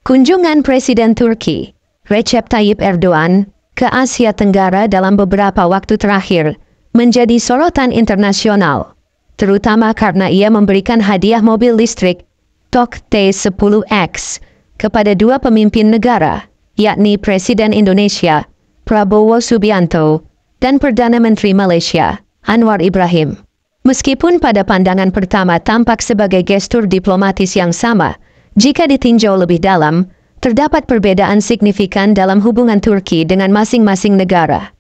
Kunjungan Presiden Turki, Recep Tayyip Erdogan, ke Asia Tenggara dalam beberapa waktu terakhir menjadi sorotan internasional, terutama karena ia memberikan hadiah mobil listrik TOG T10X kepada dua pemimpin negara, yakni Presiden Indonesia, Prabowo Subianto, dan Perdana Menteri Malaysia, Anwar Ibrahim. Meskipun pada pandangan pertama tampak sebagai gestur diplomatis yang sama, jika ditinjau lebih dalam, terdapat perbedaan signifikan dalam hubungan Turki dengan masing-masing negara.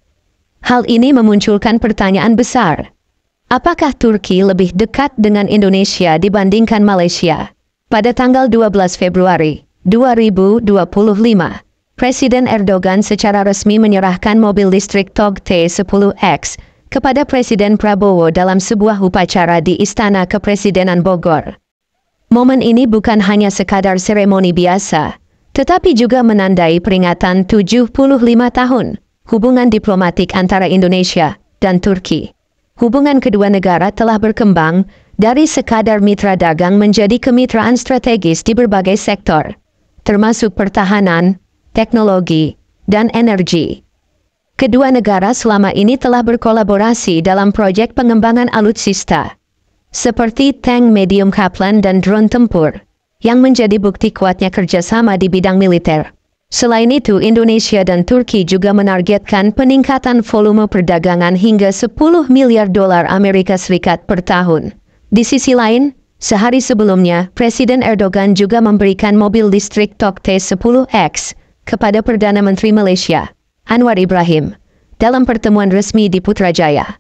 Hal ini memunculkan pertanyaan besar. Apakah Turki lebih dekat dengan Indonesia dibandingkan Malaysia? Pada tanggal 12 Februari 2025, Presiden Erdogan secara resmi menyerahkan mobil listrik TOG T10X kepada Presiden Prabowo dalam sebuah upacara di Istana Kepresidenan Bogor. Momen ini bukan hanya sekadar seremoni biasa, tetapi juga menandai peringatan 75 tahun hubungan diplomatik antara Indonesia dan Turki. Hubungan kedua negara telah berkembang dari sekadar mitra dagang menjadi kemitraan strategis di berbagai sektor, termasuk pertahanan, teknologi, dan energi. Kedua negara selama ini telah berkolaborasi dalam proyek pengembangan alutsista, seperti tank medium Kaplan dan drone tempur, yang menjadi bukti kuatnya kerjasama di bidang militer. Selain itu, Indonesia dan Turki juga menargetkan peningkatan volume perdagangan hingga 10 miliar dolar Amerika Serikat per tahun. Di sisi lain, sehari sebelumnya, Presiden Erdogan juga memberikan mobil listrik TOG T10X kepada Perdana Menteri Malaysia, Anwar Ibrahim, dalam pertemuan resmi di Putrajaya.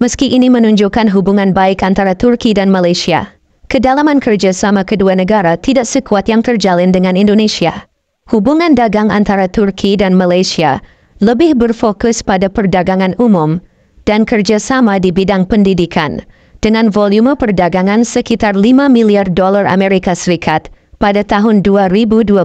Meski ini menunjukkan hubungan baik antara Turki dan Malaysia, kedalaman kerjasama kedua negara tidak sekuat yang terjalin dengan Indonesia. Hubungan dagang antara Turki dan Malaysia lebih berfokus pada perdagangan umum dan kerjasama di bidang pendidikan, dengan volume perdagangan sekitar 5 miliar dolar Amerika Serikat pada tahun 2024.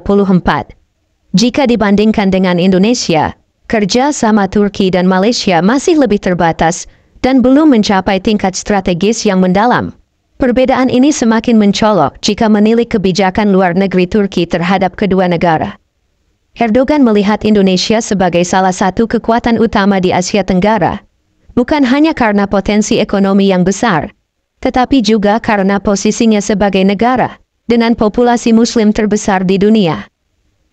Jika dibandingkan dengan Indonesia, kerjasama Turki dan Malaysia masih lebih terbatas dan belum mencapai tingkat strategis yang mendalam. Perbedaan ini semakin mencolok jika menilik kebijakan luar negeri Turki terhadap kedua negara. Erdogan melihat Indonesia sebagai salah satu kekuatan utama di Asia Tenggara, bukan hanya karena potensi ekonomi yang besar, tetapi juga karena posisinya sebagai negara dengan populasi Muslim terbesar di dunia.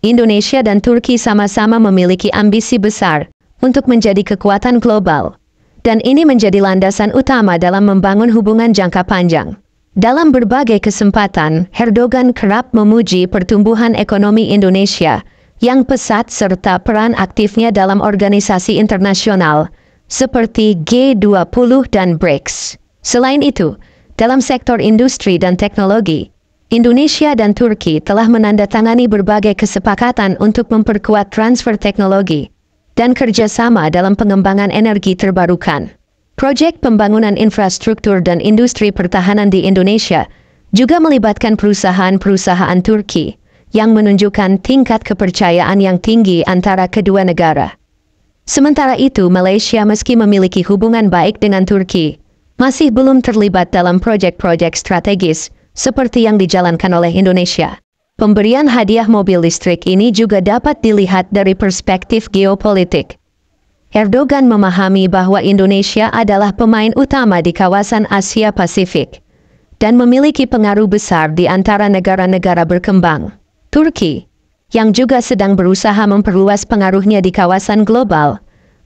Indonesia dan Turki sama-sama memiliki ambisi besar untuk menjadi kekuatan global, dan ini menjadi landasan utama dalam membangun hubungan jangka panjang. Dalam berbagai kesempatan, Erdogan kerap memuji pertumbuhan ekonomi Indonesia yang pesat serta peran aktifnya dalam organisasi internasional seperti G20 dan BRICS. Selain itu, dalam sektor industri dan teknologi, Indonesia dan Turki telah menandatangani berbagai kesepakatan untuk memperkuat transfer teknologi dan kerjasama dalam pengembangan energi terbarukan. Proyek pembangunan infrastruktur dan industri pertahanan di Indonesia juga melibatkan perusahaan-perusahaan Turki, yang menunjukkan tingkat kepercayaan yang tinggi antara kedua negara. Sementara itu, Malaysia meski memiliki hubungan baik dengan Turki, masih belum terlibat dalam proyek-proyek strategis seperti yang dijalankan oleh Indonesia. Pemberian hadiah mobil listrik ini juga dapat dilihat dari perspektif geopolitik. Erdogan memahami bahwa Indonesia adalah pemain utama di kawasan Asia Pasifik dan memiliki pengaruh besar di antara negara-negara berkembang. Turki, yang juga sedang berusaha memperluas pengaruhnya di kawasan global,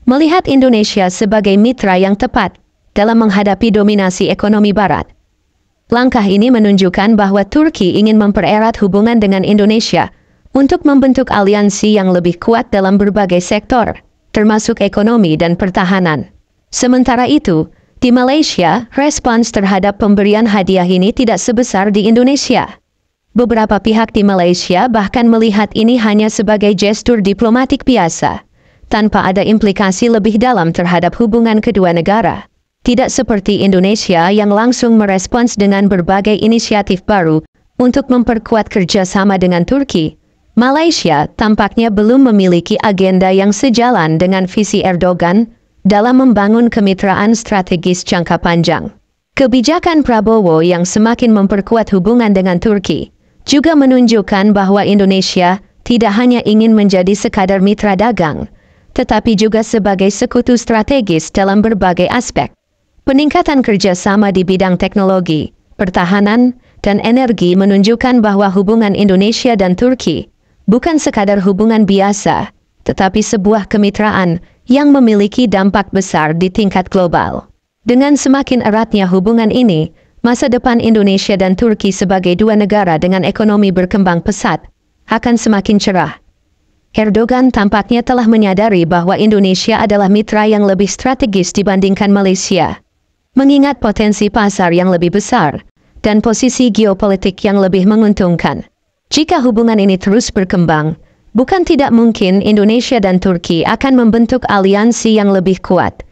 melihat Indonesia sebagai mitra yang tepat dalam menghadapi dominasi ekonomi Barat. Langkah ini menunjukkan bahwa Turki ingin mempererat hubungan dengan Indonesia untuk membentuk aliansi yang lebih kuat dalam berbagai sektor, termasuk ekonomi dan pertahanan. Sementara itu, di Malaysia, respons terhadap pemberian hadiah ini tidak sebesar di Indonesia. Beberapa pihak di Malaysia bahkan melihat ini hanya sebagai gestur diplomatik biasa, tanpa ada implikasi lebih dalam terhadap hubungan kedua negara. Tidak seperti Indonesia yang langsung merespons dengan berbagai inisiatif baru untuk memperkuat kerjasama dengan Turki. Malaysia tampaknya belum memiliki agenda yang sejalan dengan visi Erdogan dalam membangun kemitraan strategis jangka panjang. Kebijakan Prabowo yang semakin memperkuat hubungan dengan Turki juga menunjukkan bahwa Indonesia tidak hanya ingin menjadi sekadar mitra dagang, tetapi juga sebagai sekutu strategis dalam berbagai aspek. Peningkatan kerjasama di bidang teknologi, pertahanan, dan energi menunjukkan bahwa hubungan Indonesia dan Turki bukan sekadar hubungan biasa, tetapi sebuah kemitraan yang memiliki dampak besar di tingkat global. Dengan semakin eratnya hubungan ini, masa depan Indonesia dan Turki sebagai dua negara dengan ekonomi berkembang pesat akan semakin cerah. Erdogan tampaknya telah menyadari bahwa Indonesia adalah mitra yang lebih strategis dibandingkan Malaysia. Mengingat potensi pasar yang lebih besar dan posisi geopolitik yang lebih menguntungkan. Jika hubungan ini terus berkembang, bukan tidak mungkin Indonesia dan Turki akan membentuk aliansi yang lebih kuat,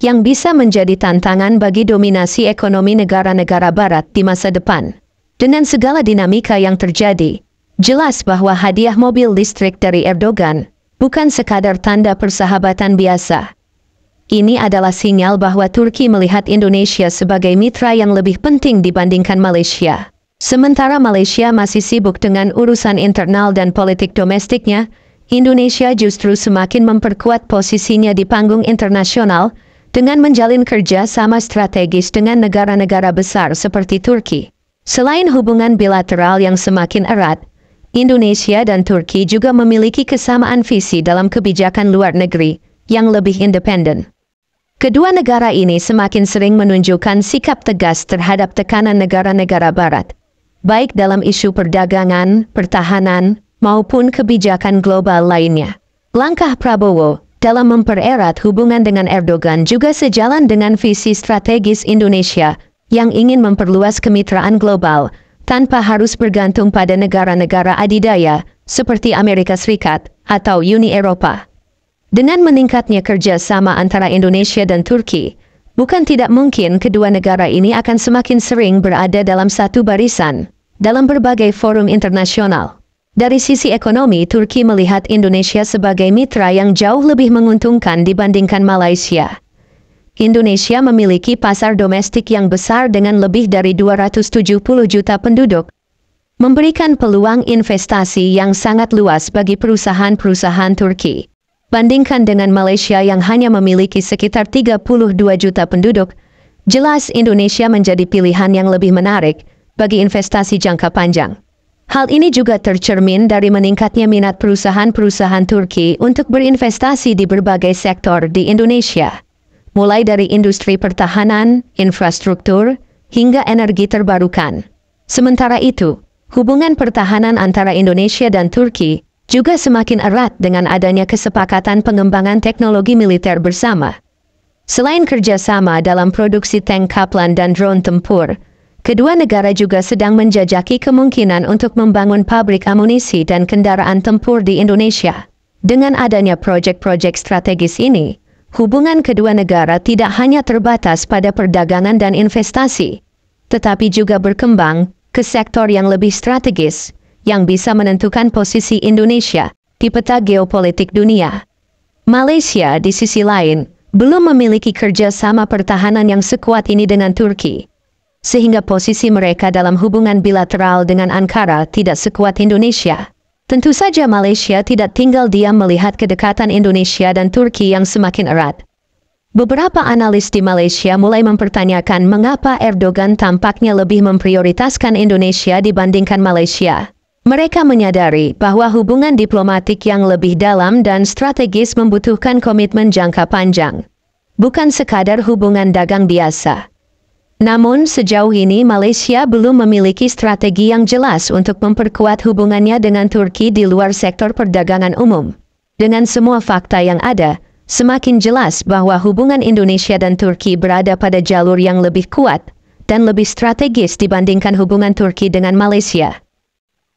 yang bisa menjadi tantangan bagi dominasi ekonomi negara-negara barat di masa depan. Dengan segala dinamika yang terjadi, jelas bahwa hadiah mobil listrik dari Erdogan bukan sekadar tanda persahabatan biasa. Ini adalah sinyal bahwa Turki melihat Indonesia sebagai mitra yang lebih penting dibandingkan Malaysia. Sementara Malaysia masih sibuk dengan urusan internal dan politik domestiknya, Indonesia justru semakin memperkuat posisinya di panggung internasional dengan menjalin kerja sama strategis dengan negara-negara besar seperti Turki. Selain hubungan bilateral yang semakin erat, Indonesia dan Turki juga memiliki kesamaan visi dalam kebijakan luar negeri yang lebih independen. Kedua negara ini semakin sering menunjukkan sikap tegas terhadap tekanan negara-negara barat, baik dalam isu perdagangan, pertahanan, maupun kebijakan global lainnya. Langkah Prabowo dalam mempererat hubungan dengan Erdogan juga sejalan dengan visi strategis Indonesia yang ingin memperluas kemitraan global tanpa harus bergantung pada negara-negara adidaya seperti Amerika Serikat atau Uni Eropa. Dengan meningkatnya kerjasama antara Indonesia dan Turki, bukan tidak mungkin kedua negara ini akan semakin sering berada dalam satu barisan dalam berbagai forum internasional. Dari sisi ekonomi, Turki melihat Indonesia sebagai mitra yang jauh lebih menguntungkan dibandingkan Malaysia. Indonesia memiliki pasar domestik yang besar dengan lebih dari 270 juta penduduk, memberikan peluang investasi yang sangat luas bagi perusahaan-perusahaan Turki. Bandingkan dengan Malaysia yang hanya memiliki sekitar 32 juta penduduk, jelas Indonesia menjadi pilihan yang lebih menarik bagi investasi jangka panjang. Hal ini juga tercermin dari meningkatnya minat perusahaan-perusahaan Turki untuk berinvestasi di berbagai sektor di Indonesia, mulai dari industri pertahanan, infrastruktur, hingga energi terbarukan. Sementara itu, hubungan pertahanan antara Indonesia dan Turki juga semakin erat dengan adanya kesepakatan pengembangan teknologi militer bersama. Selain kerjasama dalam produksi tank Kaplan dan drone tempur, kedua negara juga sedang menjajaki kemungkinan untuk membangun pabrik amunisi dan kendaraan tempur di Indonesia. Dengan adanya proyek-proyek strategis ini, hubungan kedua negara tidak hanya terbatas pada perdagangan dan investasi, tetapi juga berkembang ke sektor yang lebih strategis, yang bisa menentukan posisi Indonesia di peta geopolitik dunia. Malaysia, di sisi lain, belum memiliki kerjasama pertahanan yang sekuat ini dengan Turki, sehingga posisi mereka dalam hubungan bilateral dengan Ankara tidak sekuat Indonesia. Tentu saja Malaysia tidak tinggal diam melihat kedekatan Indonesia dan Turki yang semakin erat. Beberapa analis di Malaysia mulai mempertanyakan mengapa Erdogan tampaknya lebih memprioritaskan Indonesia dibandingkan Malaysia. Mereka menyadari bahwa hubungan diplomatik yang lebih dalam dan strategis membutuhkan komitmen jangka panjang, bukan sekadar hubungan dagang biasa. Namun sejauh ini Malaysia belum memiliki strategi yang jelas untuk memperkuat hubungannya dengan Turki di luar sektor perdagangan umum. Dengan semua fakta yang ada, semakin jelas bahwa hubungan Indonesia dan Turki berada pada jalur yang lebih kuat dan lebih strategis dibandingkan hubungan Turki dengan Malaysia.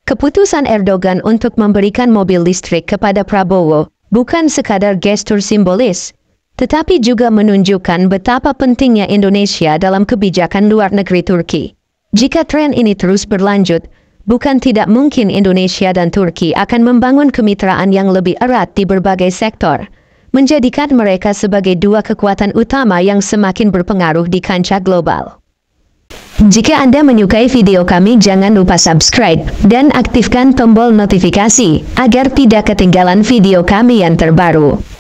Keputusan Erdogan untuk memberikan mobil listrik kepada Prabowo bukan sekadar gestur simbolis, tetapi juga menunjukkan betapa pentingnya Indonesia dalam kebijakan luar negeri Turki. Jika tren ini terus berlanjut, bukan tidak mungkin Indonesia dan Turki akan membangun kemitraan yang lebih erat di berbagai sektor, menjadikan mereka sebagai dua kekuatan utama yang semakin berpengaruh di kancah global. Jika Anda menyukai video kami, jangan lupa subscribe dan aktifkan tombol notifikasi agar tidak ketinggalan video kami yang terbaru.